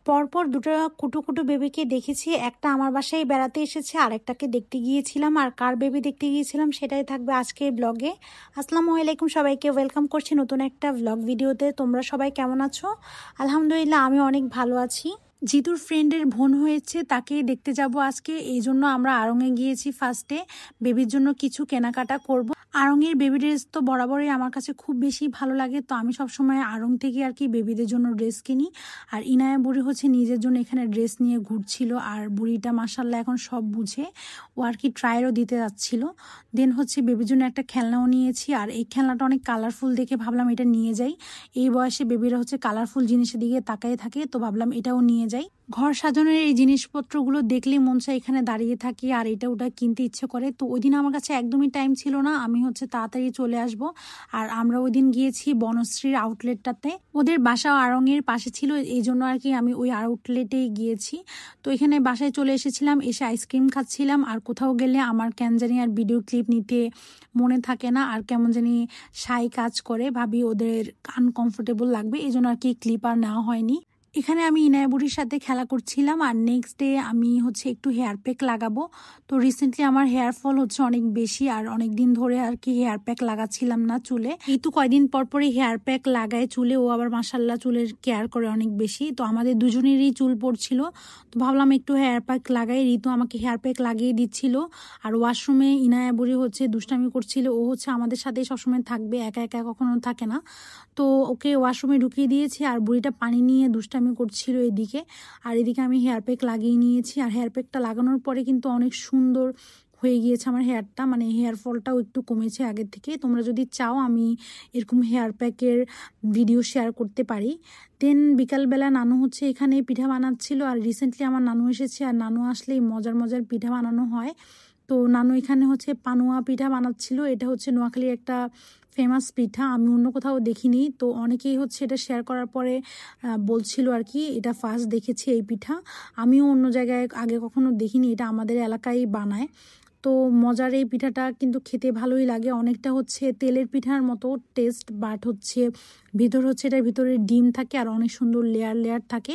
পরপর দুটো কুটু কুটু বেবিকে দেখেছি। একটা আমার বাসায় বেড়াতে এসেছে, আরেকটাকে দেখতে গিয়েছিলাম। আর কার বেবি দেখতে গিয়েছিলাম সেটাই থাকবে আজকের ব্লগে। আসসালামু আলাইকুম সবাইকে, ওয়েলকাম করছি নতুন একটা ব্লগ ভিডিওতে। তোমরা সবাই কেমন আছো? আলহামদুলিল্লাহ আমি অনেক ভালো আছি। জিতুর ফ্রেন্ডের বোন হয়েছে, তাকে দেখতে যাব আজকে। এই জন্য আমরা আড়ংয়ে গিয়েছি। ফার্স্টে বেবির জন্য কিছু কেনাকাটা করব। আড়ংয়ের বেবি ড্রেস তো বরাবরই আমার কাছে খুব বেশি ভালো লাগে, তো আমি সবসময় আড়ং থেকে আর কি বেবিদের জন্য ড্রেস কিনি। আর ইনায়া বুড়ি হচ্ছে নিজের জন্য এখানে ড্রেস নিয়ে ঘুরছিল। আর বুড়িটা মাশাল্লাহ এখন সব বুঝে, ও আর কি ট্রায়ালও দিতে যাচ্ছিল। দেন হচ্ছে বেবির জন্য একটা খেলনাও নিয়েছি। আর এই খেলনাটা অনেক কালারফুল দেখে ভাবলাম এটা নিয়ে যাই। এই বয়সে বেবিরা হচ্ছে কালারফুল জিনিসের দিকে তাকায় থাকে, তো ভাবলাম এটাও নিয়ে যাই। ঘর সাজানোর এই জিনিসপত্রগুলো দেখলেই মন চায় এখানে দাঁড়িয়ে থাকি আর এটা ওটা কিনতে ইচ্ছে করে। তো ওই দিন আমার কাছে একদমই টাইম ছিল না, আমি হচ্ছে তাড়াতাড়ি চলে আসব। আর আমরা ওই দিন গিয়েছি বনশ্রীর আউটলেটটাতে। ওদের বাসা আড়ংয়ের পাশে ছিল, এই জন্য আর কি আমি ওই আউটলেটেই গিয়েছি। তো এখানে বাসায় চলে এসেছিলাম, এসে আইসক্রিম খাচ্ছিলাম। আর কোথাও গেলে আমার কেন জানি আর ভিডিও ক্লিপ নিতে মনে থাকে না, আর কেমন জানি সাই কাজ করে, ভাবি ওদের আনকমফোর্টেবল লাগবে, এই জন্য আর কি ক্লিপ আর নেওয়া হয়নি। এখানে আমি ইনায়া বুড়ির সাথে খেলা করছিলাম। আর নেক্সট ডে আমি হচ্ছে একটু হেয়ার প্যাক লাগাবো। তো রিসেন্টলি আমার হেয়ার ফল হচ্ছে অনেক বেশি, আর অনেক দিন ধরে আর কি হেয়ার প্যাক লাগাচ্ছিলাম না চুলে। ঋতু কয়দিন পর পরই হেয়ার প্যাক লাগায় চুলে, ও আবার মাশাল্লাহ চুলের কেয়ার করে অনেক বেশি। তো আমাদের দুজনেরই চুল পড়ছিল, তো ভাবলাম একটু হেয়ার প্যাক লাগাই। ঋতু আমাকে হেয়ার প্যাক লাগিয়ে দিচ্ছিল। আর ওয়াশরুমে ইনায়া বুড়ি হচ্ছে দুষ্টামি করছিল। ও হচ্ছে আমাদের সাথেই সবসময় থাকবে, একা একা কখনো থাকে না। তো ওকে ওয়াশরুমে ঢুকিয়ে দিয়েছি, আর বুড়িটা পানি নিয়ে দুষ্টামি করছিল এদিকে। আর এদিকে আমি হেয়ার প্যাক লাগিয়ে নিয়েছি। আর হেয়ার প্যাকটা লাগানোর পরে কিন্তু অনেক সুন্দর হয়ে গিয়েছে আমার হেয়ারটা, মানে হেয়ার ফলটাও একটু কমেছে আগের থেকে। তোমরা যদি চাও আমি এরকম হেয়ার প্যাকের ভিডিও শেয়ার করতে পারি। দেন বিকালবেলা নানু হচ্ছে এখানে পিঠা বানাচ্ছিল। আর রিসেন্টলি আমার নানু এসেছে, আর নানু আসলেই মজার মজার পিঠা বানানো হয়। তো নানু এখানে হচ্ছে পানুয়া পিঠা বানাচ্ছিল। এটা হচ্ছে নোয়াখালীর একটা ফেমাস পিঠা, আমি অন্য কোথাও দেখিনি। তো অনেকেই হচ্ছে এটা শেয়ার করার পরে বলছিল আর কি এটা ফার্স্ট দেখেছি এই পিঠা, আমিও অন্য জায়গায় আগে কখনো দেখিনি, এটা আমাদের এলাকায় বানায়। তো মজার এই পিঠাটা কিন্তু খেতে ভালোই লাগে, অনেকটা হচ্ছে তেলের পিঠার মতো টেস্ট, বাট হচ্ছে ভিতর হচ্ছে এটার ভিতরে ডিম থাকে আর অনেক সুন্দর লেয়ার লেয়ার থাকে।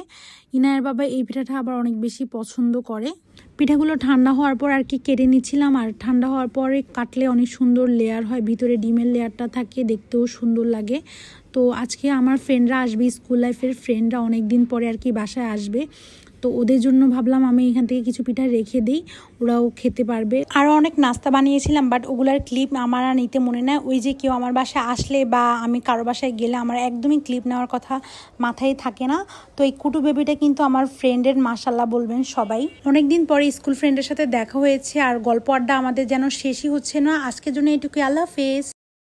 ইনায়ের বাবা এই পিঠাটা আবার অনেক বেশি পছন্দ করে। পিঠাগুলো ঠান্ডা হওয়ার পর আর কি কেটে নিচ্ছিলাম। আর ঠান্ডা হওয়ার পরে কাটলে অনেক সুন্দর লেয়ার হয়, ভিতরে ডিমের লেয়ারটা থাকে, দেখতেও সুন্দর লাগে। তো আজকে আমার ফ্রেন্ডরা আসবে, স্কুল লাইফের ফ্রেন্ডরা অনেক দিন পরে আর কি বাসায় আসবে। তো ওদের জন্য ভাবলাম আমি এখান থেকে কিছু পিঠা রেখে দিই, ওরাও খেতে পারবে। আরও অনেক নাস্তা বানিয়েছিলাম, বাট ওগুলার ক্লিপ আমার আর নিতে মনে নেয়। ওই যে কেউ আমার বাসায় আসলে বা আমি কারো বাসায় গেলে আমার একদমই ক্লিপ নেওয়ার কথা মাথায় থাকে না। তো এই কুটু বেবিটা কিন্তু আমার ফ্রেন্ডের, মাশাল্লাহ বলবেন সবাই। অনেকদিন পরে স্কুল ফ্রেন্ডের সাথে দেখা হয়েছে, আর গল্প আড্ডা আমাদের যেন শেষই হচ্ছে না। আজকের জন্য এটুকুই, আল্লাহ হাফেজ।